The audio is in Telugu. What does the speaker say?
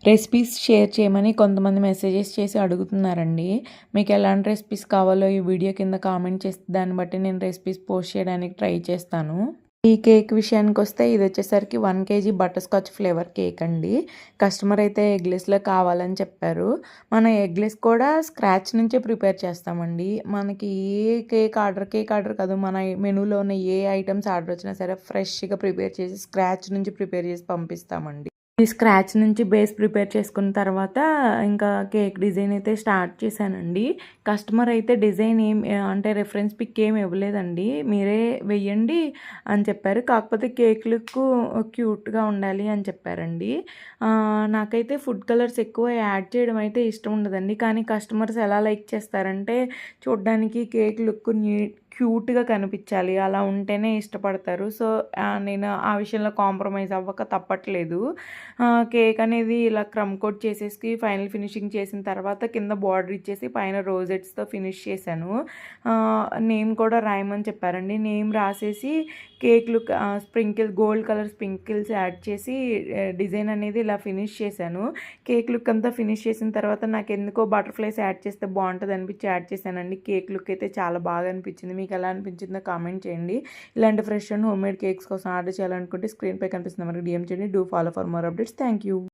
రెసిపీస్ షేర్ చేయమని కొంతమంది మెసేజెస్ చేసి అడుగుతున్నారండి. మీకు ఎలాంటి రెసిపీస్ కావాలో ఈ వీడియో కింద కామెంట్ చేస్తే దాన్ని బట్టి నేను రెసిపీస్ పోస్ట్ చేయడానికి ట్రై చేస్తాను. ఈ కేక్ విషయానికొస్తే ఇది వచ్చేసరికి 1 KG butter scotch flavour cake అండి. కస్టమర్ అయితే ఎగ్లెస్‌లో కావాలని చెప్పారు. మనం ఎగ్లెస్ కూడా స్క్రాచ్ నుంచే ప్రిపేర్ చేస్తామండి. మనకి కేక్ ఆర్డర్ కాదు, మన మెనూలో ఉన్న ఏ ఐటెమ్స్ ఆర్డర్ వచ్చినా సరే ఫ్రెష్‌గా ప్రిపేర్ చేసి స్క్రాచ్ నుంచి ప్రిపేర్ చేసి పంపిస్తామండి. ఈ స్క్రాచ్ నుంచి బేస్ ప్రిపేర్ చేసుకున్న తర్వాత ఇంకా కేక్ డిజైన్ అయితే స్టార్ట్ చేశానండి. కస్టమర్ అయితే డిజైన్ అంటే రెఫరెన్స్ పిక్ ఏమి ఇవ్వలేదండి. మీరే వెయ్యండి అని చెప్పారు. కాకపోతే కేక్ లుక్ క్యూట్గా ఉండాలి అని చెప్పారండి. నాకైతే ఫుడ్ కలర్స్ ఎక్కువ యాడ్ చేయడం అయితే ఇష్టం ఉండదండి. కానీ కస్టమర్స్ ఎలా లైక్ చేస్తారంటే చూడ్డానికి కేక్ లుక్ క్యూట్గా కనిపించాలి, అలా ఉంటేనే ఇష్టపడతారు. సో నేను ఆ విషయంలో కాంప్రమైజ్ అవ్వక తప్పట్లేదు. కేక్ అనేది ఇలా క్రమ్ కోట్ చేసేసి ఫైనల్ ఫినిషింగ్ చేసిన తర్వాత కింద బార్డర్ ఇచ్చేసి పైన రోజెట్స్తో ఫినిష్ చేశాను. నేమ్ కూడా రాయమని చెప్పారండి. నేమ్ రాసేసి కేక్లు గోల్డ్ కలర్ స్ప్రింకిల్స్ యాడ్ చేసి డిజైన్ అనేది ఇలా ఫినిష్ చేశాను. కేక్ లుక్ అంతా ఫినిష్ చేసిన తర్వాత నాకు ఎందుకో బటర్ఫ్లైస్ యాడ్ చేస్తే బాగుంటుంది అనిపించి యాడ్ చేశానండి. కేక్ లుక్ అయితే చాలా బాగా అనిపించింది. మీకు ఎలా అనిపించిందో కామెంట్ చేయండి. ఇలాంటి fresh and home made cakes కోసం ఆర్డర్ చేయాలనుకుంటే స్క్రీన్పై కనిపిస్తున్న మనకి డిఎం చేయండి. Do follow for more updates. Thank you.